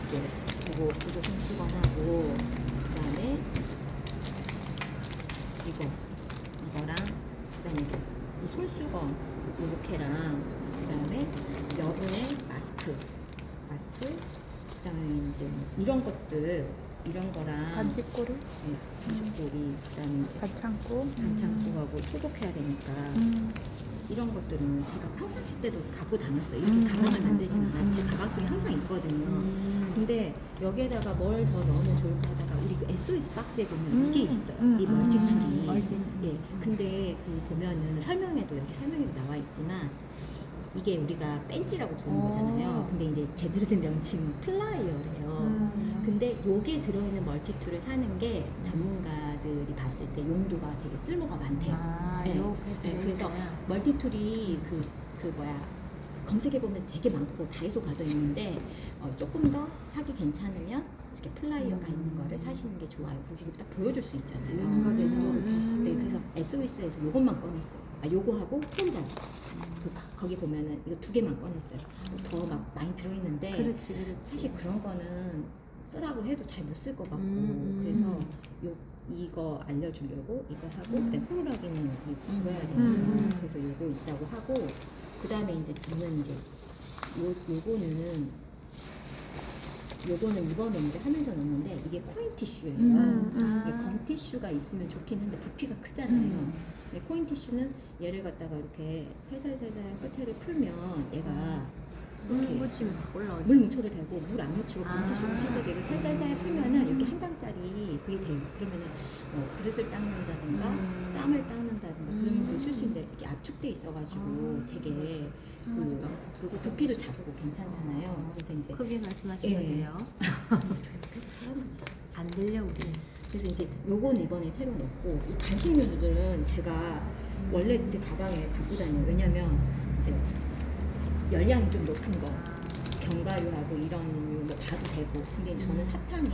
이제 이거 구조 손수건하고 그다음에 이거랑 그다음에 이 손수건 이렇게랑 그다음에 여분의 마스크 그다음에 이제 이런 것들 이런 거랑 반지꼬리, 반죽고리 그다음에 이제 반창고하고 소독해야 되니까 이런 것들은 제가 평상시 때도 갖고 다녔어요. 이렇게 가방을 만들진 않아요. 제 가방 속에 항상 있거든요. 근데 여기에다가 뭘 더 넣으면 좋을까 하다가 우리 그 SOS 박스에 보면 이게 있어요. 이 멀티툴이. 예. 근데 그 보면은 설명에도 여기 설명에도 나와 있지만 이게 우리가 벤치라고 부르는 거잖아요. 근데 이제 제대로 된 명칭은 플라이어래요. 근데 요게 들어있는 멀티툴을 사는 게 전문가들이 봤을 때 용도가 되게 쓸모가 많대요. 그래서 멀티툴이 검색해보면 되게 많고 다이소 가도 있는데 조금 더 사기 괜찮으면 이렇게 플라이어가 있는 거를 사시는 게 좋아요. 그리고 딱 보여줄 수 있잖아요. 그래서 SOS에서 요것만 꺼냈어요. 요거하고 폴더. 거기 보면은 이거 2개만 꺼냈어요. 더 막 많이 들어있는데 그렇지. 사실 그런 거는 쓰라고 해도 잘 못 쓸 것 같고 그래서 이거 알려주려고 이거 하고 그다음에 호루라기는 입어야 되니까 그래서 요거 있다고 하고 그 다음에 이제 저는 이제 요거는 이번에 이제 하면서 넣었는데 이게 코인 티슈예요. 이게 검 티슈가 있으면 좋긴 한데 부피가 크잖아요. 코인 티슈는 얘를 갖다가 이렇게 살살살살 끝에를 풀면 얘가 이렇게 묻히면 확 올라오죠. 물 묻혀도 되고 물 안 묻히고 검 티슈로 씻어되게 살살살 풀면은 이렇게 한 장짜리 그게 돼요. 그러면은 그릇을 닦는다든가 땀을 닦는다든가 그런 거 쓸 수 있는데 이게 압축돼 있어가지고 되게 그리고 부피도 작고 괜찮잖아요. 그래서 이제 크게 말씀하시면 돼요. 안 들려 우리. 그래서 이제 요건 이번에 새로 넣고 이 간식 요소들은 제가 원래 이제 가방에 갖고 다녀요. 왜냐면 이제 열량이 좀 높은 거 견과류하고 이런 거 봐도 되고 근데 이제 저는 사탕이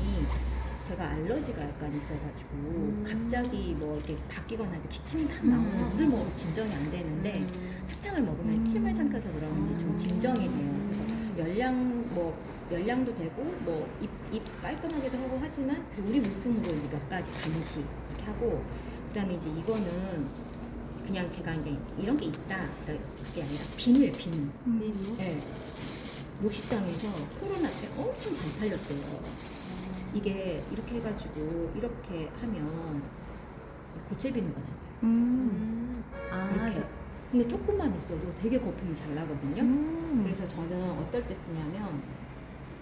제가 알러지가 약간 있어가지고 갑자기 뭐 이렇게 바뀌거나 기침이 막 나오면 물을 먹어도 진정이 안 되는데 사탕을 먹으면 침을 삼켜서 그런지 좀 진정이 돼요. 그래서 열량도 되고 뭐 입 깔끔하게도 하고 하지만 그래서 우리 물품으로 이제 몇 가지 간식 이렇게 하고 그다음에 이제 이거는 그냥 제가 이제 이런 게 있다 그러니까 그게 아니라 비누예요. 비누. 네. 욕식당에서 코로나 때 엄청 잘 팔렸대요. 이게 이렇게 해가지고 이렇게 하면 고체 비누가 나와요. 이렇게. 근데 조금만 있어도 되게 거품이 잘 나거든요. 그래서 저는 어떨 때 쓰냐면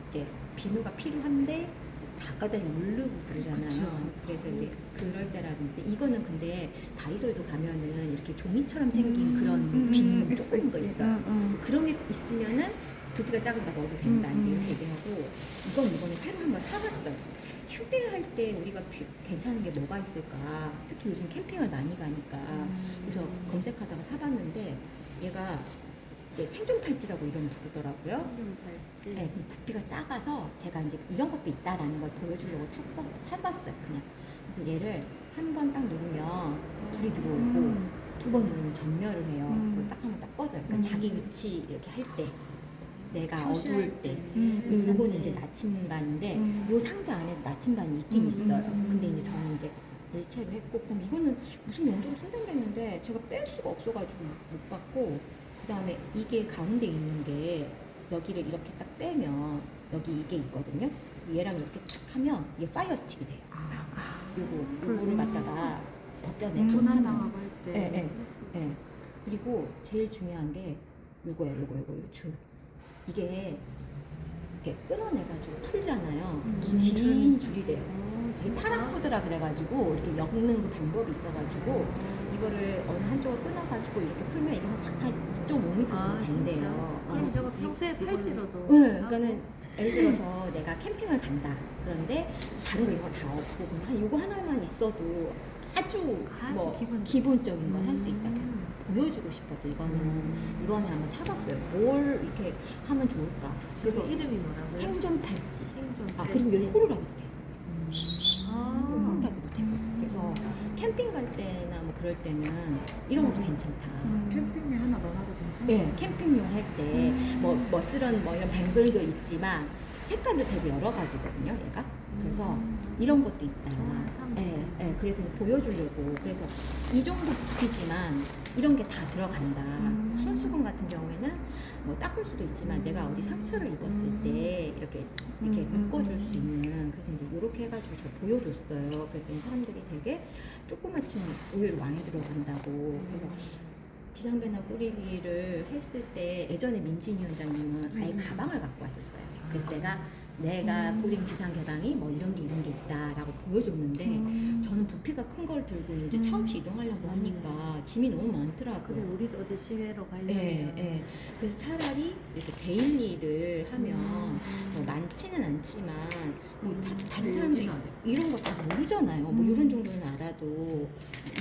이제 비누가 필요한데 닦아다니 물르고 그러잖아요. 그래서 이제 그럴 때라든지 이거는 근데 다이소에도 가면은 이렇게 종이처럼 생긴 그런 비누 조그만 거 있어요. 그런 게 있으면은 부피가 작으니까 넣어도 된다 이렇게 얘기하고 이번에 새로 한번 사봤어요. 휴대할 때 우리가 괜찮은 게 뭐가 있을까? 특히 요즘 캠핑을 많이 가니까 그래서 검색하다가 사봤는데 얘가 이제 생존 팔찌라고 이런 부르더라고요. 팔찌. 네, 부피가 작아서 제가 이제 이런 것도 있다라는 걸 보여주려고 사봤어요, 그냥. 그래서 얘를 한 번 딱 누르면 불이 들어오고 2번 누르면 전멸을 해요. 그리고 딱 하면 딱 꺼져요. 그러니까 자기 위치 이렇게 할 때, 내가 어두울 때. 그리고 요거는 이제 나침반인데 요 상자 안에 나침반이 있긴 있어요. 근데 이제 저는 이제 일체로 했고 그다음에 이거는 무슨 용도로 쓴다고 그랬는데 제가 뺄 수가 없어가지고 못 봤고 그 다음에 이게 가운데 있는 게 여기를 이렇게 딱 빼면 여기 이게 있거든요. 얘랑 이렇게 탁 하면 이게 파이어 스틱이 돼요. 요거를 갖다가 벗겨내고 조난 나가고 할 때. 예. 그리고 제일 중요한 게 요거예요. 요 줄. 이게 이렇게 끊어내가지고 풀잖아요. 긴 줄이 돼요. 이게 파라코드라 그래가지고 이렇게 엮는 그 방법이 있어가지고 이거를 어느 한쪽을 끊어가지고 이렇게 풀면 이게 한 2.5m 정도 된대요. 그럼 저거 평소에 팔찌 넣어도. 네, 그러니까는 예를 들어서 내가 캠핑을 간다. 그런데 다른 거 이런 거 다 없고 그냥 한 요거 하나만 있어도 아주 뭐 기본적인 건 할 수 있다. 보여주고 싶어서 이번에 한번 사봤어요. 뭘 이렇게 하면 좋을까? 그래서 이름이 뭐라고요? 생존 팔찌. 생존 팔찌. 그리고 여기 호루라기도 돼요. 호루라기도 되고. 그래서 캠핑 갈 때나 뭐 그럴 때는 이런 것도 괜찮다. 캠핑에 하나 넣어놔도 괜찮아요? 네, 캠핑용 할 때 뭐 머슬은 뭐 이런 뱅글도 있지만 색깔도 되게 여러 가지거든요, 얘가. 그래서 이런 것도 있다. 예, 예, 그래서 보여주려고. 그래서 이 정도 부피지만 이런 게 다 들어간다. 손수건 같은 경우에는 뭐 닦을 수도 있지만 내가 어디 상처를 입었을 때 이렇게 묶어줄 수 있는. 그래서 이제 이렇게 해가지고 제가 보여줬어요. 그랬더니 사람들이 되게 조그맣지만 의외로 많이 들어간다고. 그래서 비상배나 뿌리기를 했을 때 예전에 민진이 위원장님은 아예 가방을 갖고 왔었어요. 그래서 내가 뿌린 비상 개방이 뭐 이런 게 있다라고 보여줬는데 저는 부피가 큰 걸 들고 이제 차 없이 이동하려고 하니까 짐이 너무 그래 많더라고요. 우리도 어디 시외로 가려면 예, 예. 그래서 차라리 이렇게 데일리를 하면 뭐 많지는 않지만 뭐 다른 사람들이 이런 거 다 모르잖아요. 뭐 이런 정도는 알아도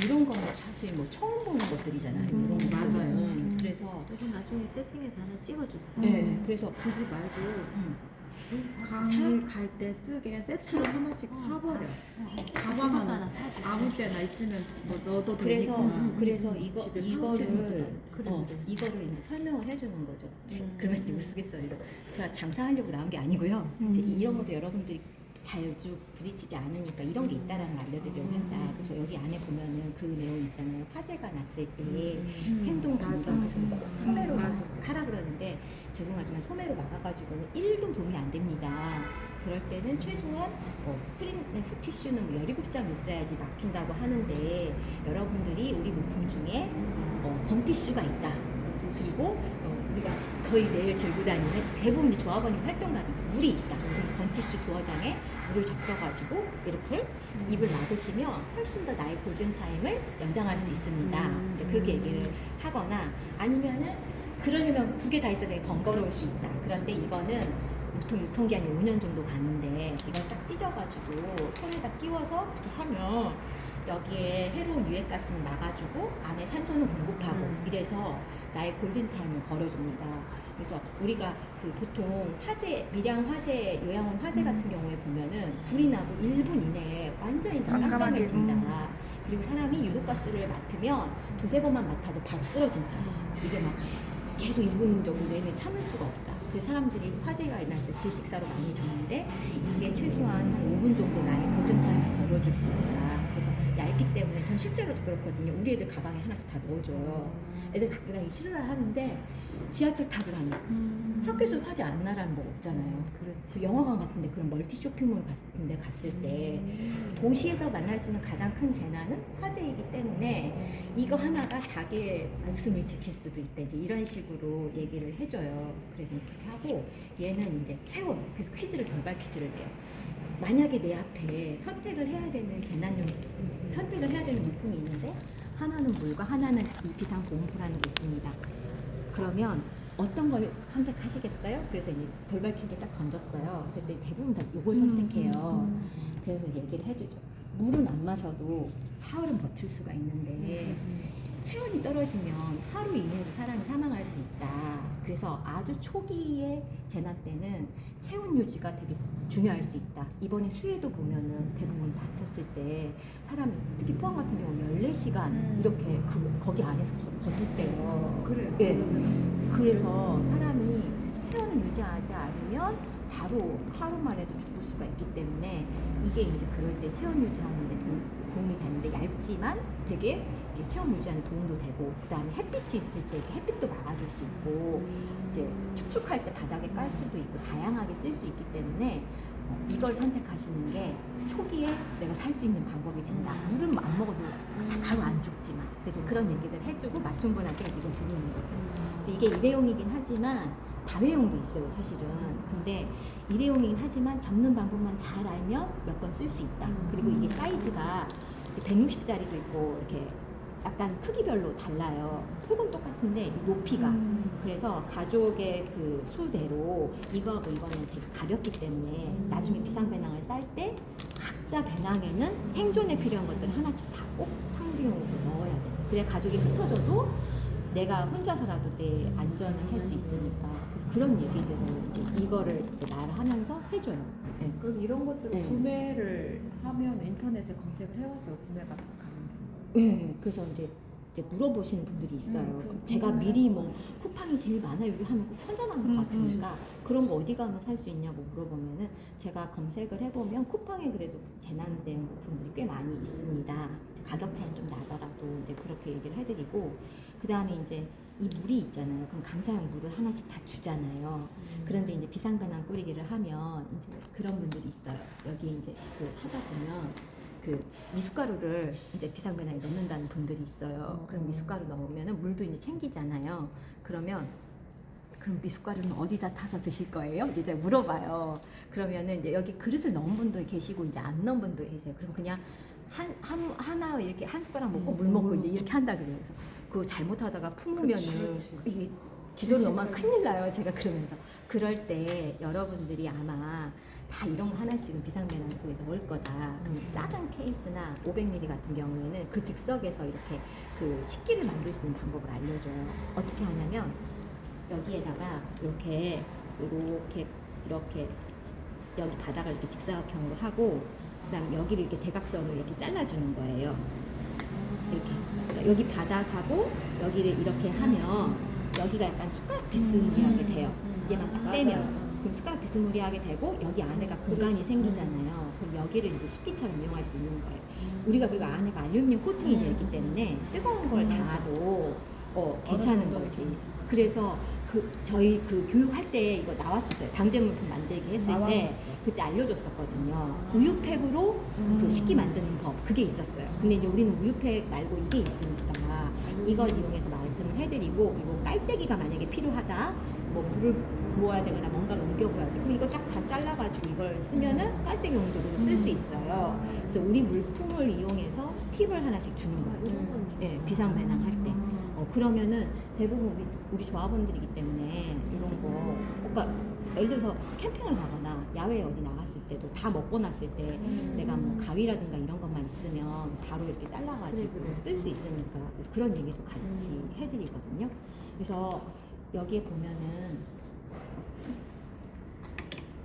이런 거는 사실 뭐 처음 보는 것들이잖아요. 이런 거 맞아요. 그래서 여기 나중에 세팅해서 하나 찍어주세요. 예, 그래서 굳이 말고 음. 강의 갈 때 쓰게 세트로 하나씩 사버려. 가방 하나 하나 사주세요. 아무 때나 있으면 뭐 넣어도 그래서 되니까. 그래서 집에 이거를 파우치는 이거를 이제 설명을 해주는 거죠. 그러면서 이거 쓰겠어요. 이거 제가 장사하려고 나온 게 아니고요. 이제 이런 것도 여러분들이 자주 부딪히지 않으니까 이런 게 있다라는 걸 알려드리려고 한다. 그래서 여기 안에 보면은 그 내용 있잖아요. 화재가 났을 때 행동 감정 그래서 소매로 하라 그러는데 죄송하지만 소매로 막아가지고는 1도 도움이 안 됩니다. 그럴 때는 최소한 크린넥스 티슈는 뭐 17장 있어야지 막힌다고 하는데 여러분들이 우리 물품 중에 건티슈가 있다. 그리고 우리가 거의 매일 들고 다니는 대부분 조합원이 활동가니까 물이 있다. 그럼 건티슈 두어 장에 물을 적셔가지고 이렇게 입을 막으시면 훨씬 더 나의 골든타임을 연장할 수 있습니다. 이제 그렇게 얘기를 하거나 아니면은 그러려면 2개 다 있어야 되게 번거로울 수 있다. 그런데 이거는 보통 유통기한이 5년 정도 가는데 이걸 딱 찢어가지고 손에다 끼워서 이렇게 하면 여기에 해로운 유해가스는 막아주고 안에 산소는 공급하고 이래서 나의 골든타임을 벌어줍니다. 그래서 우리가 그 보통 화재, 밀양 화재, 요양원 화재 같은 경우에 보면은 불이 나고 1분 이내에 완전히 다 깜깜해진다. 그리고 사람이 유독가스를 맡으면 2-3번만 맡아도 바로 쓰러진다. 이게 막 계속 1분 정도 내내 참을 수가 없다. 그래서 사람들이 화재가 일어났을 때 질식사로 많이 죽는데 이게 최소한 한 5분 정도 나의 골든타임을 벌어줄 수 있다. 그래서 얇기 때문에 전 실제로도 그렇거든요. 우리 애들 가방에 하나씩 다 넣어줘요. 애들 갖고 다니기 싫어라 하는데 지하철 타고 다니고 학교에서 화재 안 나라는 법 없잖아요. 그 영화관 같은데 그런 멀티 쇼핑몰 같은데 갔을 때 도시에서 만날 수 있는 가장 큰 재난은 화재이기 때문에 이거 하나가 자기의 목숨을 지킬 수도 있다. 이제 이런 식으로 얘기를 해줘요. 그래서 이렇게 하고 얘는 이제 체온. 그래서 퀴즈를 돌발 퀴즈를 내요. 만약에 내 앞에 선택을 해야 되는 선택을 해야 되는 물품이 있는데 하나는 물과 하나는 이 비상보험포라는 게 있습니다. 그러면 어떤 걸 선택하시겠어요? 그래서 이제 돌발 퀴즈를 딱 던졌어요. 그랬더니 대부분 다 이걸 선택해요. 그래서 얘기를 해주죠. 물은 안 마셔도 사흘은 버틸 수가 있는데 체온이 떨어지면 하루 이내로 사람이 사망할 수 있다. 그래서 아주 초기의 재난 때는 체온 유지가 되게 중요할 수 있다. 이번에 수해도 보면은 대부분 다쳤을 때 사람이 특히 포항 같은 경우 14시간 이렇게 거기 안에서 버텼대요. 그래요. 예. 그래서 사람이 체온을 유지하지 않으면 바로 하루만에도 죽을 수가 있기 때문에 이게 이제 그럴 때 체온 유지하는 데 도움이 되는데 얇지만 되게 이게 체온 유지하는 데 도움도 되고 그 다음에 햇빛이 있을 때 이렇게 햇빛도 막아줄 수 있고 이제 축축할 때 바닥에 깔 수도 있고 다양하게 쓸 수 있기 때문에 이걸 선택하시는 게 초기에 내가 살 수 있는 방법이 된다. 물은 안 먹어도 바로 안 죽지만 그래서 그런 얘기를 해주고 맞춤분한테 이걸 드리는 거죠. 그래서 이게 일회용이긴 하지만 다회용도 있어요, 사실은. 근데 일회용이긴 하지만 접는 방법만 잘 알면 몇 번 쓸 수 있다. 그리고 이게 사이즈가 160짜리도 있고 이렇게 약간 크기별로 달라요. 폭은 똑같은데 높이가. 그래서 가족의 그 수대로 이거하고 이거는 되게 가볍기 때문에 나중에 비상배낭을 쌀 때 각자 배낭에는 생존에 필요한 것들 하나씩 다 꼭 상비용으로 넣어야 돼. 그래 가족이 흩어져도 내가 혼자서라도 내 안전을 할 수 있으니까 그런 얘기들을 이제 이거를 이제 말하면서 해줘요. 네. 그럼 이런 것들을 네. 구매를 하면 인터넷에 검색을 해야죠. 구매가 다 가는데. 네. 그래서 이제 이제 물어보시는 분들이 있어요. 그럼 제가 미리 뭐 쿠팡이 제일 많아요. 여기 하면 꼭 선점하는 것 같으니까 그런 거 어디 가면 살 수 있냐고 물어보면은 제가 검색을 해보면 쿠팡에 그래도 재난 대응 부품들이 꽤 많이 있습니다. 가격 차이는 좀 나더라도 이제 그렇게 얘기를 해드리고 그 다음에 이제 이 물이 있잖아요. 그럼 감사용 물을 하나씩 다 주잖아요. 그런데 이제 비상배낭 끓이기를 하면 이제 그런 분들이 있어요. 여기 이제 그 하다 보면 그 미숫가루를 이제 비상배낭에 넣는다는 분들이 있어요. 그럼 미숫가루 넣으면은 물도 이제 챙기잖아요. 그러면 미숫가루는 어디다 타서 드실 거예요? 이제 물어봐요. 그러면은 이제 여기 그릇을 넣은 분도 계시고 이제 안 넣은 분도 계세요. 그럼 그냥 하나 이렇게 한 숟가락 먹고 물 먹고 이제 이렇게 한다 그래요. 그래서 그거 잘못하다가 품으면은 이게 기존 너무 큰일 나요. 제가 그러면서 그럴 때 여러분들이 아마 다 이런 거 하나씩은 비상배낭 속에 넣을 거다. 그럼 작은 케이스나 500ml 같은 경우에는 그 즉석에서 이렇게 그 식기를 만들 수 있는 방법을 알려줘요. 어떻게 하냐면 여기에다가 이렇게 여기 바닥을 이렇게 직사각형으로 하고 그다음에 여기를 이렇게 대각선으로 이렇게 잘라주는 거예요. 이렇게 그러니까 여기 바닥하고 여기를 이렇게 하면 여기가 약간 숟가락 비스무리하게 돼요. 얘만 딱 떼면. 그럼 숟가락 비스무리하게 되고 여기 안에가 공간이 생기잖아요. 그럼 여기를 이제 식기처럼 이용할 수 있는 거예요. 우리가 그리고 안에가 알루미늄 코팅이 되어 있기 때문에 뜨거운 걸 닿아도 괜찮은 거지. 그래서 저희 교육할 때 이거 나왔었어요. 방제물품 만들기 했을 때 그때 알려줬었거든요. 우유팩으로 그 식기 만드는 법 그게 있었어요. 근데 이제 우리는 우유팩 말고 이게 있으니까 이걸 이용해서 말씀을 해드리고 그리고 깔때기가 만약에 필요하다. 뭐 물을 부어야 되거나 뭔가를 옮겨봐야 돼. 그럼 이거 딱 다 잘라가지고 이걸 쓰면은 깔때기 용도로 쓸 수 있어요. 그래서 우리 물품을 이용해서 팁을 하나씩 주는 거예요. 예, 비상배낭 할 때. 그러면은 대부분 우리 조합원들이기 때문에 이런 거, 그러니까 예를 들어서 캠핑을 가거나 야외에 어디 나갔을 때도 다 먹고 났을 때 내가 뭐 가위라든가 이런 것만 있으면 바로 이렇게 잘라가지고 쓸 수 있으니까 그래서 그런 얘기도 같이 해드리거든요. 그래서 여기에 보면은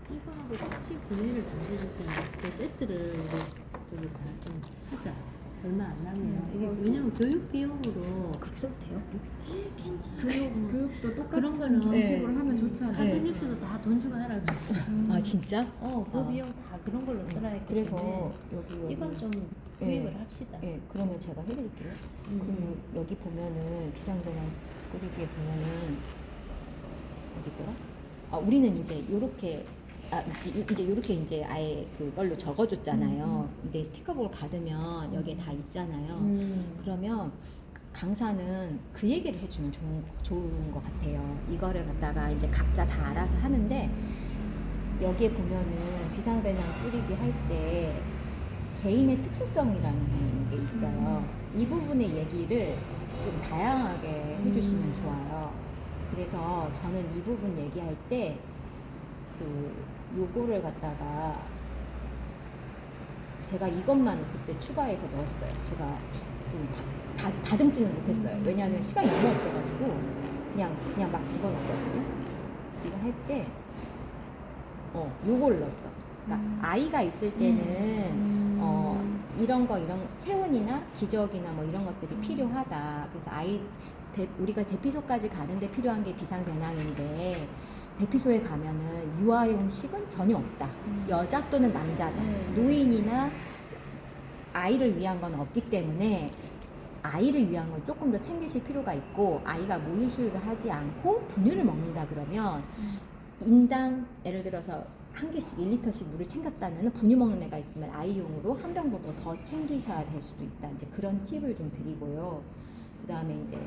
이거하고 같이 구매를 좀 해주세요. 그 세트를 저기 좀 하자. 얼마 안 나네요. 이게 왜냐면 교육 비용으로 그렇게 써도 돼요? 괜찮아요. 교육도 똑같은 그런 거는 식으로 하면 좋지 않아요? 카드 뉴스도 다 돈 주고 하라 그랬어. 아 진짜? 그 비용 다 그런 걸로 써라 했기 그래서 때문에 여기 이건 좀 구입을 합시다. 예, 그러면 제가 해드릴게요. 그럼 여기 보면은 비상배낭 끓이기에 보면은 어디 있더라? 우리는 이제 요렇게 이제 요렇게 이제 아예 그걸로 적어줬잖아요. 근데 스티커북을 받으면 여기에 다 있잖아요. 그러면 강사는 그 얘기를 해주면 좋은 것 같아요. 이거를 갖다가 이제 각자 다 알아서 하는데 여기에 보면은 비상배낭 끓이기 할 때 개인의 특수성이라는 게 있어요. 이 부분의 얘기를 좀 다양하게 해주시면 좋아요. 그래서 저는 이 부분 얘기할 때 요거를 갖다가 제가 이것만 그때 추가해서 넣었어요. 제가 좀 다듬지는 못했어요. 왜냐하면 시간이 너무 없어가지고 그냥 막 집어넣었거든요. 이거 할 때 요거를 넣었어. 그러니까 아이가 있을 때는 이런 체온이나 기저귀나 뭐 이런 것들이 필요하다. 그래서 우리가 대피소까지 가는데 필요한 게 비상배낭인데 대피소에 가면은 유아용식은 전혀 없다. 여자 또는 남자다. 노인이나 아이를 위한 건 없기 때문에 아이를 위한 건 조금 더 챙기실 필요가 있고 아이가 모유 수유를 하지 않고 분유를 먹는다 그러면 인당 예를 들어서 한 개씩 1리터씩 물을 챙겼다면 분유 먹는 애가 있으면 아이용으로 한 병보다 더 챙기셔야 될 수도 있다. 이제 그런 팁을 좀 드리고요. 그 다음에 이제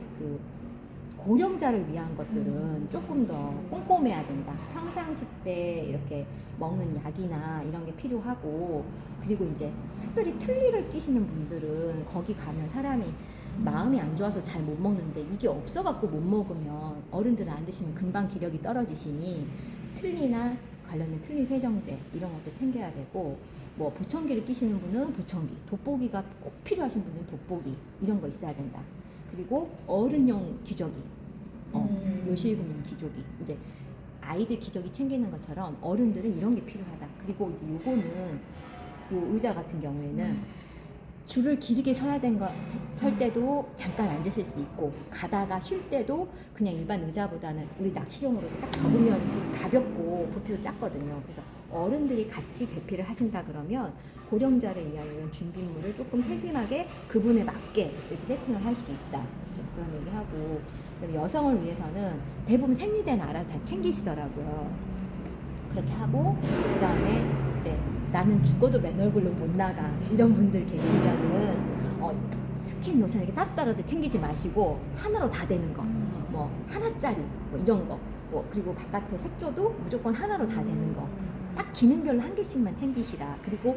고령자를 위한 것들은 조금 더 꼼꼼해야 된다. 평상시 때 이렇게 먹는 약이나 이런 게 필요하고 그리고 이제 특별히 틀니를 끼시는 분들은 거기 가면 사람이 마음이 안 좋아서 잘 못 먹는데 이게 없어갖고 못 먹으면 어른들은 안 드시면 금방 기력이 떨어지시니 틀니나 관련된 틀니 세정제 이런 것도 챙겨야 되고 뭐 보청기를 끼시는 분은 보청기, 돋보기가 꼭 필요하신 분은 돋보기 이런 거 있어야 된다. 그리고 어른용 기저귀, 요실금용 기저귀 이제 아이들 기저귀 챙기는 것처럼 어른들은 이런 게 필요하다. 그리고 이제 요거는 요 의자 같은 경우에는 줄을 길게 설 때도 잠깐 앉으실 수 있고 가다가 쉴 때도 그냥 일반 의자보다는 우리 낚시용으로 딱 접으면 되게 가볍고 부피도 작거든요. 그래서 어른들이 같이 대피를 하신다 그러면 고령자를 위한 이런 준비물을 조금 세심하게 그분에 맞게 이렇게 세팅을 할 수 있다. 이제 그런 얘기하고 그다음에 여성을 위해서는 대부분 생리대는 알아서 다 챙기시더라고요. 그렇게 하고 그다음에 이제 나는 죽어도 맨 얼굴로 못 나가 이런 분들 계시면은 스킨 로션 이렇게 따로따로 챙기지 마시고 하나로 다 되는 거, 뭐 하나짜리 뭐 이런 거, 뭐 그리고 바깥에 색조도 무조건 하나로 다 되는 거. 딱 기능별로 한 개씩만 챙기시라. 그리고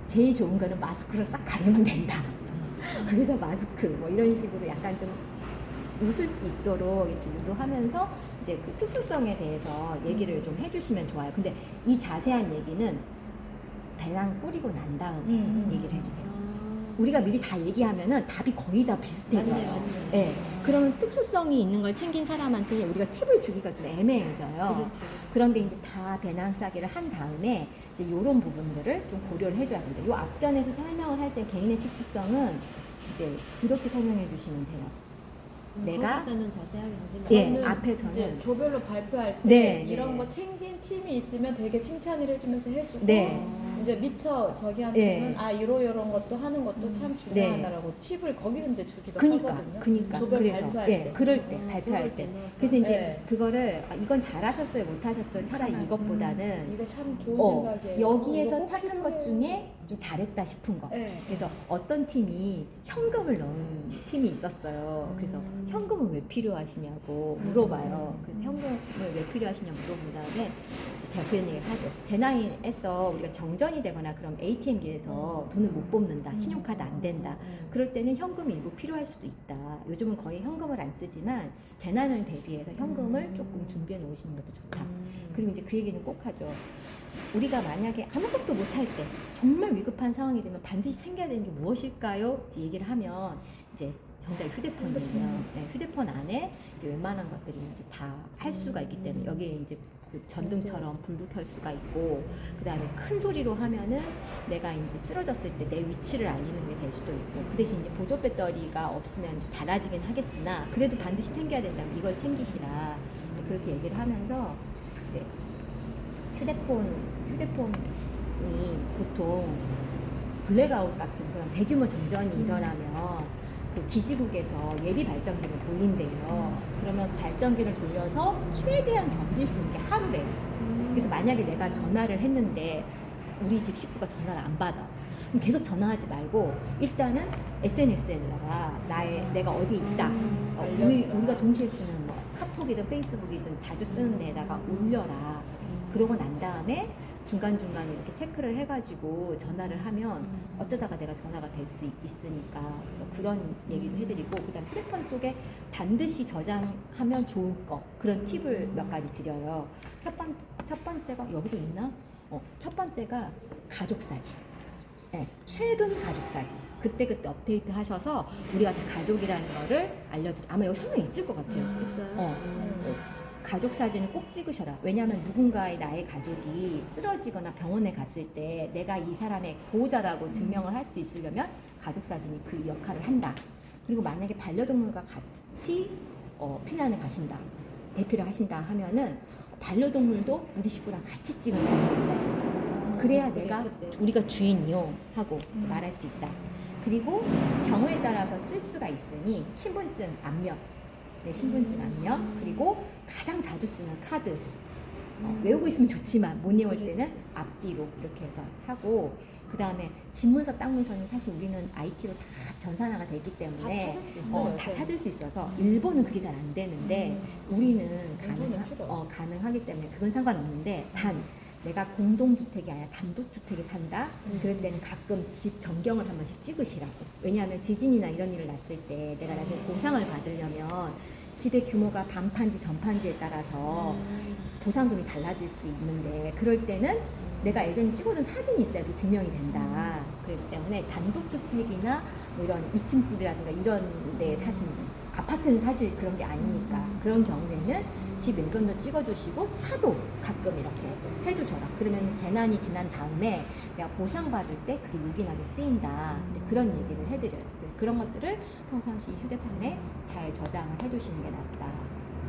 제일 좋은 거는 마스크로 싹 가리면 된다. 그래서 마스크 뭐 이런 식으로 약간 좀 웃을 수 있도록 이렇게 유도하면서 이제 그 특수성에 대해서 얘기를 좀 해주시면 좋아요. 근데 이 자세한 얘기는 배낭 뿌리고 난 다음에 얘기를 해주세요. 우리가 미리 다 얘기하면은 답이 거의 다 비슷해져요. 맞아요. 예. 그러면 특수성이 있는 걸 챙긴 사람한테 우리가 팁을 주기가 좀 애매해져요. 그렇죠. 그런데 이제 다 배낭 싸기를 한 다음에 이제 이런 부분들을 좀 고려를 해줘야 됩니다. 요 앞전에서 설명을 할 때 개인의 특수성은 이제 이렇게 설명해 주시면 돼요. 내가 거기서는 자세하게 하지만 예, 저는 앞에서는 이제 조별로 발표할 때 네, 이런 네. 거 챙긴 팀이 있으면 되게 칭찬을 해주면서 해주고 네. 이제 미처 저기한테는 이런 것도 하는 것도 참 중요하다라고 팁을 거기서 이제 주기도 하거든요. 그니까 조별 그래서 발표할 예, 때. 그럴 때 발표할 때 그래서 이제 네. 그거를 이건 잘하셨어요 못하셨어요 차라리 이것보다는 이거 참 좋은 생각이에요. 여기에서 이거 꼭 탁한 것 필요해요. 중에 좀 잘했다 싶은 거. 네. 그래서 어떤 팀이 현금을 넣은 팀이 있었어요. 그래서 현금은 왜 필요하시냐고 물어봐요. 그래서 현금을 왜 필요하시냐 물어본 다음에 이제 제가 그런 얘기를 하죠. 제 나이에서 우리가 정전이 되거나 그럼 ATM기에서 돈을 못 뽑는다. 신용카드 안 된다. 그럴 때는 현금이 일부 필요할 수도 있다. 요즘은 거의 현금을 안 쓰지만 재난을 대비해서 현금을 조금 준비해 놓으시는 것도 좋다. 그리고 이제 그 얘기는 꼭 하죠. 우리가 만약에 아무것도 못할 때 정말 위급한 상황이 되면 반드시 챙겨야 되는 게 무엇일까요? 이제 얘기를 하면 이제 정답이 휴대폰이에요. 네, 휴대폰 안에 이제 웬만한 것들이 이제 다 할 수가 있기 때문에 여기에 이제 그 전등처럼 불도 켤 수가 있고 그 다음에 큰 소리로 하면은 내가 이제 쓰러졌을 때 내 위치를 알리는 게 될 수도 있고 그 대신 이제 보조 배터리가 없으면 이제 닳아지긴 하겠으나 그래도 반드시 챙겨야 된다면 이걸 챙기시라 그렇게 얘기를 하면서 이제 휴대폰이 보통 블랙아웃 같은 그런 대규모 정전이 일어나면 그 기지국에서 예비 발전기를 돌린대요. 그러면 그 발전기를 돌려서 최대한 견딜 수 있게 하루래. 그래서 만약에 내가 전화를 했는데 우리 집 식구가 전화를 안 받아. 그럼 계속 전화하지 말고 일단은 SNS에다가 내가 어디 있다. 우리가 동시에 쓰는 뭐 카톡이든 페이스북이든 자주 쓰는 데에다가 올려라. 그러고 난 다음에 중간중간에 이렇게 체크를 해가지고 전화를 하면 어쩌다가 내가 전화가 될 수 있으니까 그래서 그런 얘기도 해드리고 그다음 휴대폰 속에 반드시 저장하면 좋을 거 그런 팁을 몇 가지 드려요. 첫 번째가 여기도 있나? 첫 번째가 가족 사진. 네, 최근 가족 사진. 그때 업데이트 하셔서 우리가 다 가족이라는 거를 아마 여기 설명 있을 것 같아요. 있어요. 가족 사진을 꼭 찍으셔라. 왜냐하면 누군가의 나의 가족이 쓰러지거나 병원에 갔을 때 내가 이 사람의 보호자라고 증명을 할 수 있으려면 가족 사진이 그 역할을 한다. 그리고 만약에 반려동물과 같이 피난을 가신다. 대피를 하신다 하면은 반려동물도 우리 식구랑 같이 찍은 사진이 있어야 된다. 그래야 내가 우리가 주인이요 하고 이제 말할 수 있다. 그리고 경우에 따라서 쓸 수가 있으니 신분증 앞면 내 신분증 앞면 그리고 가장 자주 쓰는 카드 외우고 있으면 좋지만 못 외울 때는 앞뒤로 이렇게 해서 하고 그 다음에 집문서 땅문서는 사실 우리는 IT로 다 전산화가 되기 때문에 다 찾을 수 있어서 일본은 그게 잘 안 되는데 우리는 가능하기 때문에 그건 상관없는데 단 내가 공동주택이 아니라 단독주택에 산다? 그럴 때는 가끔 집 전경을 한 번씩 찍으시라고. 왜냐하면 지진이나 이런 일을 났을 때 내가 나중에 보상을 받으려면 집의 규모가 반판지 전판지에 따라서 보상금이 달라질 수 있는데 그럴 때는 내가 예전에 찍어둔 사진이 있어야 그 증명이 된다. 그렇기 때문에 단독주택이나 뭐 이런 2층 집이라든가 이런 데 사신 아파트는 사실 그런 게 아니니까 그런 경우에는 집 외견도 찍어주시고 차도 가끔 이렇게 해주셔라. 그러면 재난이 지난 다음에 내가 보상받을 때 그게 요긴하게 쓰인다. 이제 그런 얘기를 해드려요. 그래서 그런 것들을 평상시 휴대폰에 잘 저장을 해두시는 게 낫다.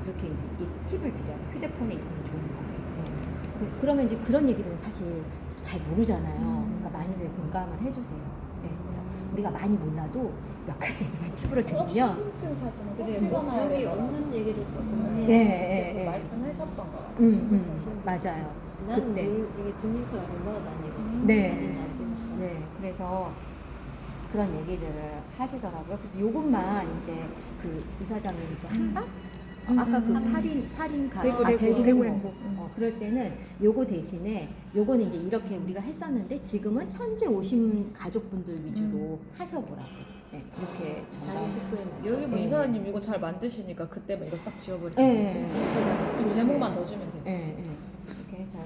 그렇게 이제 이 팁을 드려요. 휴대폰에 있으면 좋은 거. 그러면 이제 그런 얘기들은 사실 잘 모르잖아요. 그러니까 많이들 공감을 해주세요. 네, 그래서 우리가 많이 몰라도 몇 가지 얘기만 팁으로 꼭 드리면 신분증 사진을 꼭 그래 찍어놔야 목적이 되더라고요. 없는 얘기를 조금 네, 해. 네, 네. 말씀하셨던 것 같아요. 신분증 사진. 맞아요. 나는 그때. 이게 증명서가 올라가 다니거든. 네. 아직. 네, 그래서 그런 얘기들을 하시더라고요. 그래서 요것만 이제 그 이사장님 그 한밭? 아까 그 8인 대구 행복. 그럴 때는 요거 대신에 요거는 이제 이렇게 우리가 했었는데 지금은 현재 오신 가족분들 위주로 하셔보라고. 네, 그렇게 자기 전달. 식구에 맞춰. 여기 뭐 네. 이사님 이거 잘 만드시니까 그때 막 이거 싹 지워버리고 네, 이사장님. 그 제목만 넣어주면 돼요. 네, 네. 이렇게 해서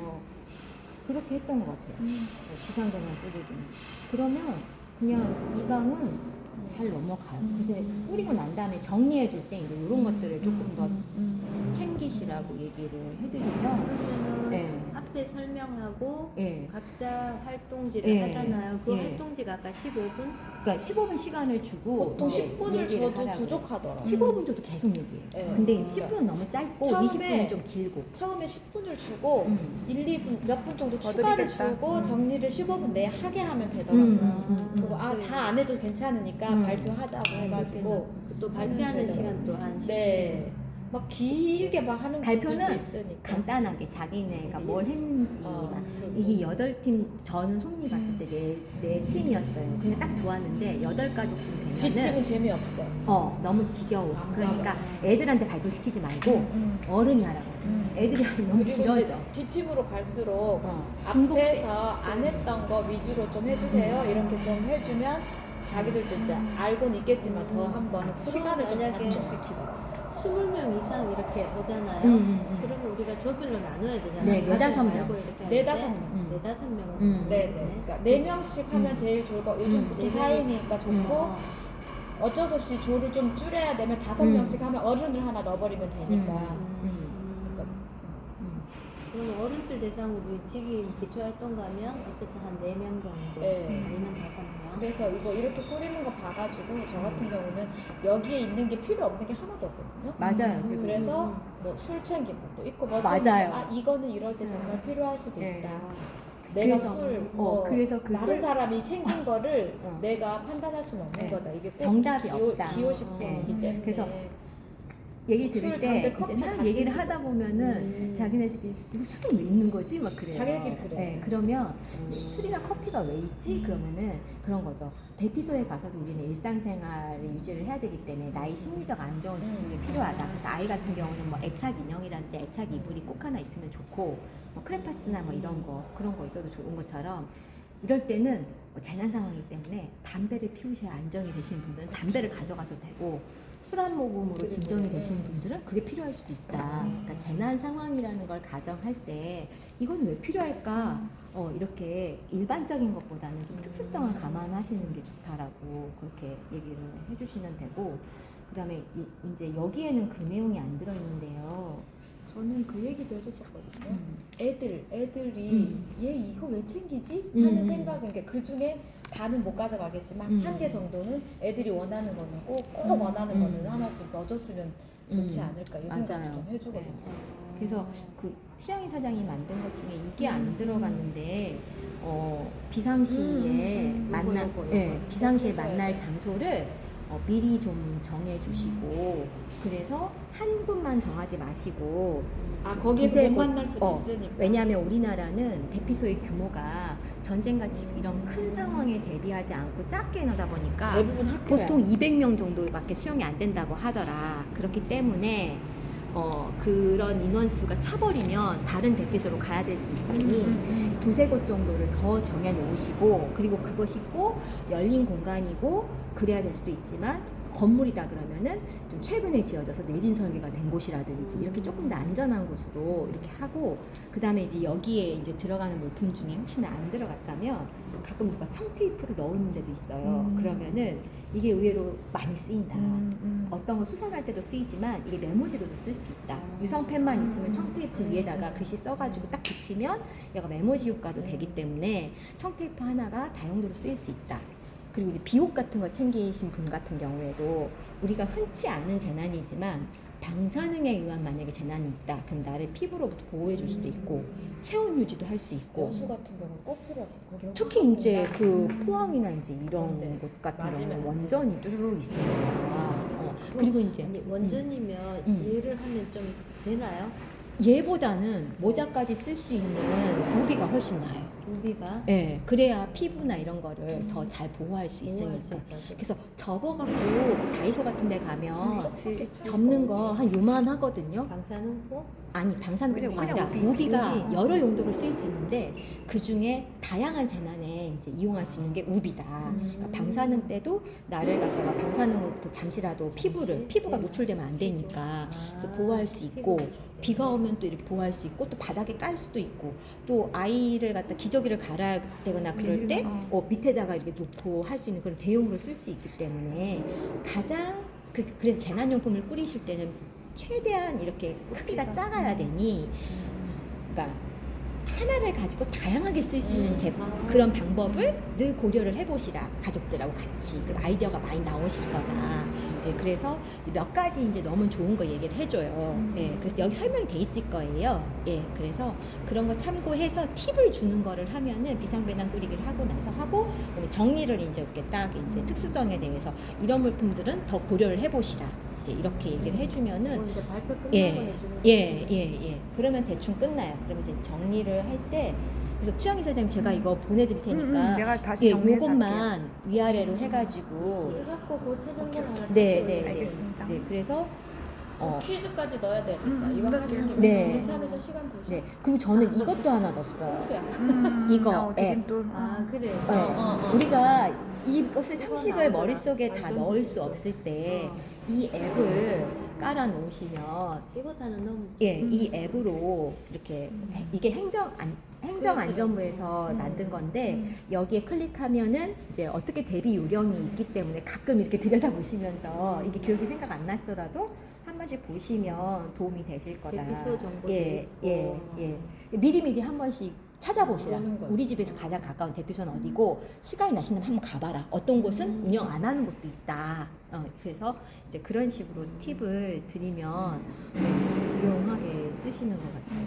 그렇게 했던 것 같아요. 부산대는 뿌리기는. 그러면 그냥 이강은 잘 넘어가요. 그래서 뿌리고 난 다음에 정리해 줄 때 이제 이런 것들을 조금 더 챙기시라고 얘기를 해드리면, 그러면은 네. 앞에 설명하고 예. 각자 활동지를 예. 하잖아요. 그 예. 활동지가 아까 15분? 그러니까 15분 시간을 주고 보통 이제 10분을 얘기를 줘도 하라고. 부족하더라고요. 15분 줘도 계속 얘기해요. 네. 근데 이제 10분은 너무 짧고 처음에 20분은 좀 길고. 처음에 10분을 주고 음. 1, 2분 몇 분 정도 더 추가를 드리겠다. 주고 정리를 15분 내에 하게 하면 되더라고요. 그리고 그래. 다 안 해도 괜찮으니까 음. 발표하자고 해가지고 또 발표하는 되더라고요. 시간 또한 네. 막 길게 막 하는 발표는 분들도 있으니까. 간단하게 자기네가 뭘 했는지 막 이게 8팀 저는 송리 갔을 때 네 팀이었어요. 근데 딱 좋았는데 8가족쯤 뒷팀은 되면은 재미없어. 너무 지겨워. 그러니까 애들한테 발표시키지 말고 어른이 하라고 해서 애들이 하면 너무 그리고 길어져. 이제 뒷팀으로 갈수록 중복돼. 앞에서 안 했던 거 위주로 좀 해주세요. 이렇게 좀 해주면 자기들도 이제 알고는 있겠지만 더 한번 해서 시간을 좀 만약에 단축시키더라고요. 20명 이상 이렇게 오잖아요. 그러면 우리가 조별로 나눠야 되잖아요. 네, 가족 4-5 명. 말고 이렇게 네, 하는데 5 명. 4-5명은 네네. 그러니까 4명씩 하면 제일 좋을 거. 요즘 네 사이니까 좋고 어쩔 수 없이 조를 좀 줄여야 되면 5명씩 하면 어른을 하나 넣어버리면 되니까. 그러니까 그럼 어른들 대상으로 직인 기초활동 가면 어쨌든 한 4명 정도 네. 아니면 5명. 그래서 이거 이렇게 꾸리는 거 봐가지고 저 같은 경우는 여기에 있는 게 필요 없는 게 하나도 없거든요. 맞아요. 되게 그래서 뭐 술 챙긴 것도 있고 뭐 맞아요. 챙긴 거, 아 이거는 이럴 때 정말 필요할 수도 네. 있다. 내가 그래서, 술, 뭐 그래서 그 다른 술- 사람이 챙긴 거를 어. 내가 판단할 수는 없는 네. 거다. 이게 꼭 정답이 없다. 기호식품이기 네. 때문에. 그래서 얘기 술, 들을 담배, 때 커피 이제 막 다 얘기를 챙기고. 하다 보면은 자기네들이 이거 술은 왜 있는 거지? 막 그래요. 자기네끼리 그래요. 네, 그러면 술이나 커피가 왜 있지? 그러면은 그런 거죠. 대피소에 가서도 우리는 일상생활을 유지를 해야 되기 때문에 나의 심리적 안정을 주시는 게 필요하다. 그래서 아이 같은 경우는 뭐 애착 인형이란데 애착 이불이 꼭 하나 있으면 좋고 뭐 크레파스나 뭐 이런 거 그런 거 있어도 좋은 것처럼 이럴 때는 뭐 재난 상황이기 때문에 담배를 피우셔야 안정이 되시는 분들은 담배를 가져가셔도 되고 술 한 모금으로 진정이 되시는 분들은 그게 필요할 수도 있다. 그러니까 재난 상황이라는 걸 가정할 때 이건 왜 필요할까? 이렇게 일반적인 것보다는 좀 특수성을 감안하시는 게 좋다라고 그렇게 얘기를 해주시면 되고 그다음에 이제 여기에는 그 내용이 안 들어있는데요. 저는 그 얘기도 해줬었거든요. 애들이 얘 이거 왜 챙기지? 음. 하는 생각은 그 중에 다는 못 가져가겠지만 한 개 정도는 애들이 원하는 거는 꼭 원하는 거는 하나 좀 넣어줬으면 좋지 않을까 이 생각을 맞아요. 좀 해주거든요. 그래서 그 시장이 사장이 만든 것 중에 이게 안 들어갔는데 비상시에 만날 비상시에 만날 장소를 미리 좀 정해주시고 그래서 한 곳만 정하지 마시고 아 거기서 두세 못 곳, 만날 수도 있으니까. 왜냐하면 우리나라는 대피소의 규모가 전쟁같이 이런 큰 상황에 대비하지 않고 작게 해놓다 보니까 대부분 학교야. 보통 200명 정도밖에 수용이 안 된다고 하더라. 그렇기 때문에 그런 인원수가 차버리면 다른 대피소로 가야 될 수 있으니 두세 곳 정도를 더 정해 놓으시고 그리고 그것이 꼭 열린 공간이고 그래야 될 수도 있지만 건물이다 그러면은 좀 최근에 지어져서 내진 설계가 된 곳이라든지 이렇게 조금 더 안전한 곳으로 이렇게 하고, 그 다음에 이제 여기에 이제 들어가는 물품 중에 혹시나 안 들어갔다면 가끔 누가 청테이프를 넣는 데도 있어요. 그러면은 이게 의외로 많이 쓰인다. 어떤 걸 수선할 때도 쓰이지만 이게 메모지로도 쓸 수 있다. 유성펜만 있으면 청테이프 위에다가 글씨 써가지고 딱 붙이면 얘가 메모지 효과도 되기 때문에 청테이프 하나가 다용도로 쓰일 수 있다. 그리고 이제 비옷 같은 거 챙기신 분 같은 경우에도 우리가 흔치 않은 재난이지만 방사능에 의한 만약에 재난이 있다. 그럼 나를 피부로부터 보호해 줄 수도 있고 체온 유지도 할 수 있고, 여수 같은 경우는 꼭 필요하고 특히 이제 그 포항이나 이제 이런 네. 곳 같은 맞으면 경우는 안 돼. 원전이 뚜루룩 있으니까. 그리고 이제 아니, 원전이면 얘를 하면 좀 되나요? 얘보다는 모자까지 쓸 수 있는 무비가 훨씬 나아요. 우비가 예, 그래야 피부나 이런 거를 더 잘 보호할 수 보호할 수 있으니까. 있다고. 그래서 접어갖고 그 다이소 같은 데 가면 그렇지. 접는 거 한 요만 하거든요. 방사능포? 아니, 방사능뿐이 그냥 아니라 우비. 우비가 우비. 여러 용도로 쓰일 수 있는데 그 중에 다양한 재난에 이제 이용할 수 있는 게 우비다. 그러니까 방사능 때도 나를 갖다가 방사능으로부터 잠시라도 피부가 노출되면 안 되니까 그래서 보호할 수 있고, 비가 오면 또 이렇게 보호할 수 있고, 또 바닥에 깔 수도 있고, 또 아이를 갖다 기저귀를 갈아야 되거나 그럴 때 밑에다가 이렇게 놓고 할 수 있는 그런 대용으로 쓸 수 있기 때문에 가장 그래서 재난용품을 꾸리실 때는 최대한 이렇게 크기가 작아야 되니, 그러니까 하나를 가지고 다양하게 쓸 수 있는 그런 방법을 늘 고려를 해보시라. 가족들하고 같이. 그리고 아이디어가 많이 나오실 거다. 예, 그래서 몇 가지 이제 너무 좋은 거 얘기를 해줘요. 예, 그래서 여기 설명이 돼 있을 거예요. 예, 그래서 그런 거 참고해서 팁을 주는 거를 하면은 비상배낭 꾸리기를 하고 나서 하고, 그다음에 정리를 이제 이렇게 딱 이제 특수성에 대해서 이런 물품들은 더 고려를 해보시라. 이제 이렇게 얘기를 해주면은 이제 발표 끝나고 예, 해주는 예. 그러면 대충 끝나요. 그러면서 이제 정리를 할 때, 그래서 수영이 사장님 제가 이거 보내드릴 테니까 내가 다시 예, 정리해서 요것만 위아래로 해가지고 해갖고 그 최종본 하나 다시 네, 올려드릴게요. 알겠습니다. 네, 그래서 퀴즈까지 넣어야 되겠다. 이거 그렇죠. 하시면 네. 괜찮으셔 시간 되시? 네, 그리고 저는 이것도 하나 넣었어요. 끝이야. 이거, 되긴 또 아 그래. 네, 우리가 이것을 상식을 머릿속에 다 넣을 수 없을 때 이 앱을 깔아 놓으시면 이것하는 너무 예, 이 앱으로 이렇게 이게 행정안전부에서 만든 건데 여기에 클릭하면은 이제 어떻게 대비 요령이 있기 때문에 가끔 이렇게 들여다보시면서 이게 교육이 생각 안 났더라도 한 번씩 보시면 도움이 되실 거다. 대피소 정보도 예, 있고. 예. 미리미리 한 번씩 찾아보시라. 보는 거지. 우리 집에서 가장 가까운 대피소는 어디고 시간이 나시면 한번 가봐라. 어떤 곳은 운영 안 하는 곳도 있다. 그래서 이제 그런 식으로 팁을 드리면 유용하게 쓰시는 것 같아요.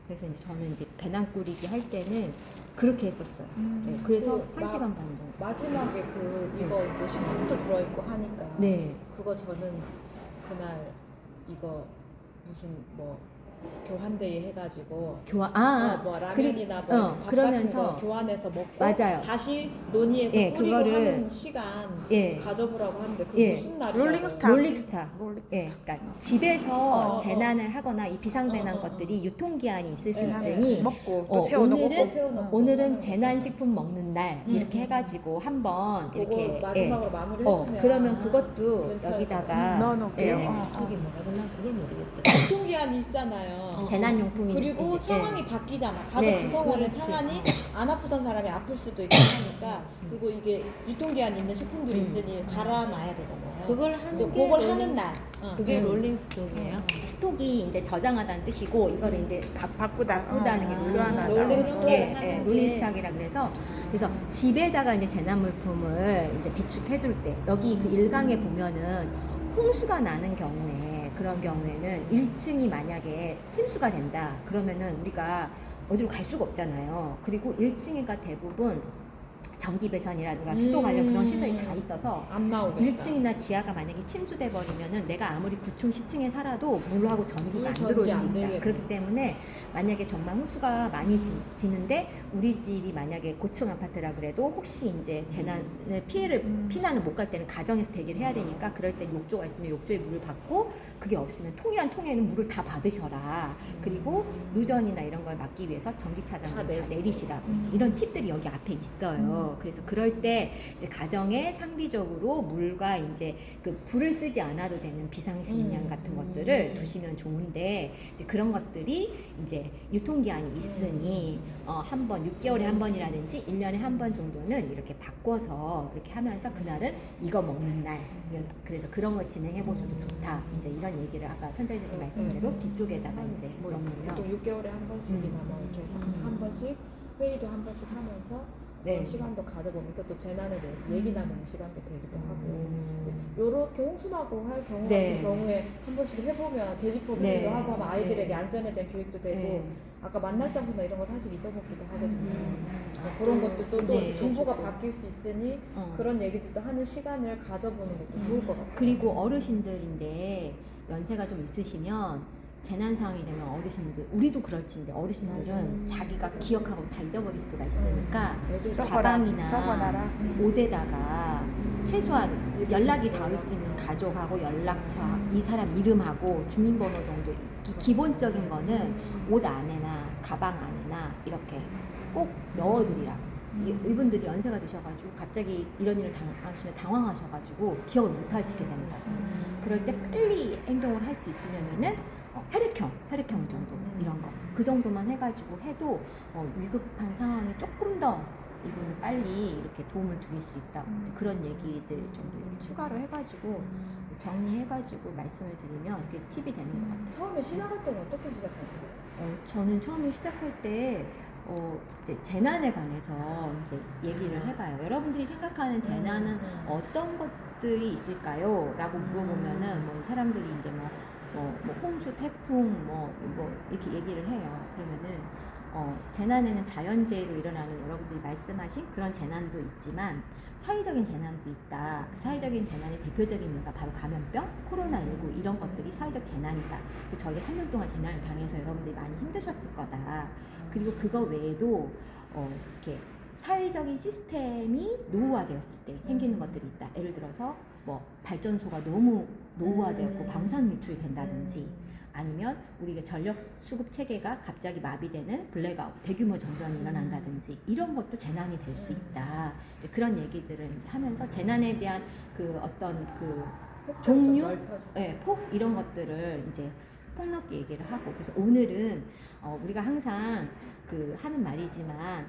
그래서 이제 저는 이제 배낭 꾸리기 할 때는 그렇게 했었어요. 네, 그래서 그 1시간 반 정도. 마지막에 이거 이제 식품도 들어있고 하니까 네. 그거 저는 그날 이거 무슨 뭐 교환대회 해가지고 뭐 라면이나 뭐 밥 같은 거 교환해서 먹고 맞아요. 다시 논의해서 예, 뿌리고 그거를- 하는 시간 예. 가져보라고 하는데 그 예. 무슨 날이라고 롤링스타. 롤링스타. 예, 그러니까 집에서 어. 재난을 하거나 이 비상배낭 것들이 유통기한이 있을 수 있으니 먹고 또 채워 오늘은 넣고 채워놓고 오늘은 하는 재난식품 먹는 날 이렇게 해가지고 한번 그거 이렇게 마지막으로 마무리해주면 그러면 그것도 괜찮을 여기다가 넣어놓을게요. 예, 그게 뭐라고 난 그걸 모르겠다. 유통기한이 있잖아요. 재난용품이 그리고 이제, 상황이 바뀌잖아. 가족 네. 구성원의 그렇지. 상황이 안 아프던 사람이 아플 수도 있고 하니까 그리고 이게 유통기한 있는 식품들이 있으니 갈아놔야 되잖아요. 그걸 이제 하는 게 그걸 롤링- 하는 날. 그게 음. 롤링 스톡이에요. 스톡이 이제 저장하다는 뜻이고 이거를 이제 바꾸다는 게 교환하다. 롤링스톡. 예, 롤링스탁이라 그래서 집에다가 이제 재난물품을 이제 비축해둘 때 여기 그 일강에 보면은 홍수가 나는 경우에 그런 경우에는 1층이 만약에 침수가 된다 그러면은 우리가 어디로 갈 수가 없잖아요. 그리고 1층이가 대부분 전기 배선이라든가 수도 관련 그런 시설이 다 있어서 안 나오겠다. 1층이나 지하가 만약에 침수돼 버리면은 내가 아무리 9층, 10층에 살아도 물하고 전기가 안 전기 들어올 수 안 있다. 되겠네. 그렇기 때문에 만약에 정말 홍수가 많이 지는데 우리 집이 만약에 고층 아파트라 그래도 혹시 이제 재난을 피난을 못 갈 때는 가정에서 대기를 해야 되니까 그럴 때 욕조가 있으면 욕조에 물을 받고 그게 없으면 통이란 통에는 물을 다 받으셔라. 그리고 누전이나 이런 걸 막기 위해서 전기 차단을 다 내리시라고 이런 팁들이 여기 앞에 있어요. 거예요. 그래서 그럴 때 이제 가정에 상비적으로 물과 이제 그 불을 쓰지 않아도 되는 비상식량 같은 것들을 두시면 좋은데 이제 그런 것들이 이제 유통기한이 있으니 한 번 6개월에 한 번이라든지 1년에 한 번 정도는 이렇게 바꿔서 이렇게 하면서 그날은 이거 먹는 날 그래서 그런 걸 진행해 보셔도 좋다. 이제 이런 얘기를 아까 선장님 말씀대로 뒤쪽에다가 이제 뭐 넣으면 보통 6개월에 한 번씩이나 뭐 이렇게 해서 한 번씩 회의도 한 번씩 하면서 네. 시간도 가져보면서 또 재난에 대해서 얘기 나누는 시간도 되기도 하고 요렇게 홍수나고 할 경우 네. 같은 경우에 한 번씩 해보면 되짚어보기도 네. 하고 하면 아이들에게 네. 안전에 대한 교육도 되고 네. 아까 만날 장소나 이런 거 사실 잊어먹기도 하거든요. 그런 것도 또 네. 정보가 바뀔 수 있으니 그런 얘기들도 하는 시간을 가져보는 것도 좋을 것 같아요. 그리고 어르신들인데 연세가 좀 있으시면 재난 상황이 되면 어르신들 우리도 그럴지인데 어르신들은 자기가 기억하고 다 잊어버릴 수가 있으니까 가방이나 적어놔라. 옷에다가 최소한 연락이 닿을 수 있는 가족하고 연락처 이 사람 이름하고 주민번호 정도 기본적인 거는 옷 안에나 가방 안에나 이렇게 꼭 넣어드리라고. 이분들이 연세가 드셔가지고 갑자기 이런 일을 당하시면 당황하셔가지고 기억을 못 하시게 된다. 그럴 때 빨리 행동을 할 수 있으려면은 혈액형 정도 이런 거 그 정도만 해가지고 해도 위급한 상황에 조금 더 이분을 빨리 이렇게 도움을 드릴 수 있다. 그런 얘기들 정도 이렇게 추가로 해가지고 정리해가지고 말씀을 드리면 이게 팁이 되는 것 같아요. 처음에 시작할 때는 어떻게 시작하세요? 저는 처음에 시작할 때 이제 재난에 관해서 이제 얘기를 해봐요. 여러분들이 생각하는 재난은 어떤 것들이 있을까요? 라고 물어보면은 뭐 사람들이 이제 뭐 홍수, 태풍, 뭐 이렇게 얘기를 해요. 그러면은 재난에는 자연재해로 일어나는 여러분들이 말씀하신 그런 재난도 있지만 사회적인 재난도 있다. 그 사회적인 재난의 대표적인 이유가 바로 감염병, 코로나19 이런 것들이 사회적 재난이다. 그래서 저희가 3년 동안 재난을 당해서 여러분들이 많이 힘드셨을 거다. 그리고 그거 외에도 이렇게 사회적인 시스템이 노후화되었을 때 생기는 것들이 있다. 예를 들어서 뭐 발전소가 너무 노후화되었고 방사능 유출이 된다든지 아니면 우리가 전력 수급 체계가 갑자기 마비되는 블랙아웃, 대규모 정전이 일어난다든지 이런 것도 재난이 될 수 있다. 이제 그런 얘기들을 이제 하면서 재난에 대한 그 어떤 그 종류, 폭 이런 것들을 이제 폭넓게 얘기를 하고 그래서 오늘은 우리가 항상 그 하는 말이지만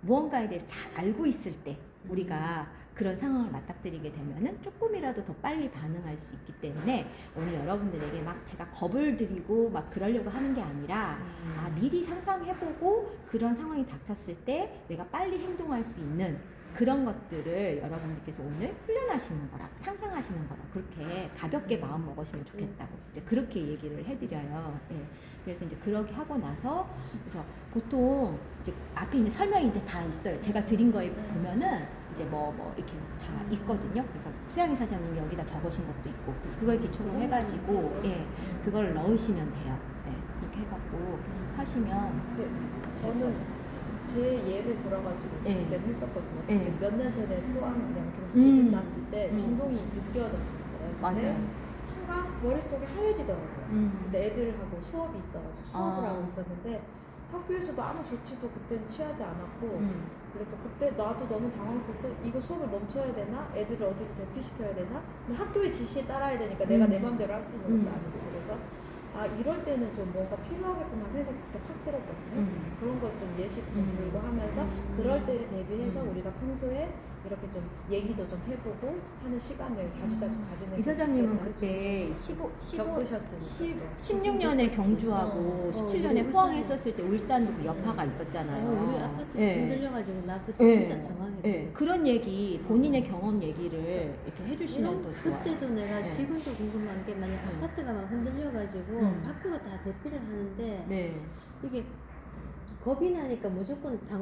무언가에 대해서 잘 알고 있을 때 우리가 그런 상황을 맞닥뜨리게 되면은 조금이라도 더 빨리 반응할 수 있기 때문에 오늘 여러분들에게 막 제가 겁을 드리고 막 그러려고 하는 게 아니라 미리 상상해보고 그런 상황이 닥쳤을 때 내가 빨리 행동할 수 있는 그런 것들을 여러분들께서 오늘 훈련하시는 거라 상상하시는 거라 그렇게 가볍게 마음 먹으시면 좋겠다고 이제 그렇게 얘기를 해드려요. 예. 그래서 이제 그렇게 하고 나서 그래서 보통 이제 앞에 있는 설명이 이제 다 있어요. 제가 드린 거에 보면은 이제 뭐 이렇게 다 있거든요. 그래서 수양이 사장님이 여기다 적으신 것도 있고 그래서 그걸 기초로 해가지고 예 그걸 넣으시면 돼요. 예 그렇게 해갖고 하시면 저는 제 예를 들어가지고 그때는 했었거든요. 네. 몇 년 전에 포항 양평 지진 났을 때 음. 진동이 느껴졌었어요. 근데 맞아요. 순간 머릿속에 하얘지더라고요. 근데 애들하고 수업이 있어가지고 수업을 하고 있었는데 학교에서도 아무 조치도 그때는 취하지 않았고 그래서 그때 나도 너무 당황했어서 이거 수업을 멈춰야 되나? 애들을 어디로 대피시켜야 되나? 근데 학교의 지시에 따라야 되니까 내가 내 맘대로 할 수 있는 것도 아니고 그래서 이럴 때는 좀 뭔가 필요하겠구나 생각이 그때 확 들었거든요. 그런 것 좀 예시도 좀 들고 하면서 그럴 때를 대비해서 우리가 평소에 이렇게 좀 얘기도 좀 해보고 하는 시간을 자주자주 가지는 이 사장님은 그때 16년에 경주하고 17년에 포항에 있었을 때 울산도 그 여파가 있었잖아요. 우리 아파트 예. 흔들려가지고 나 그때 예. 진짜 당황했어. 예. 그런 얘기 본인의 경험 얘기를 이렇게 해주시면 더 좋아요. 그때도 내가 네. 지금도 궁금한 게 만약 아파트가 막 흔들려가지고 밖으로 다 대피를 하는데 네. 이게 겁이 나니까 무조건 당황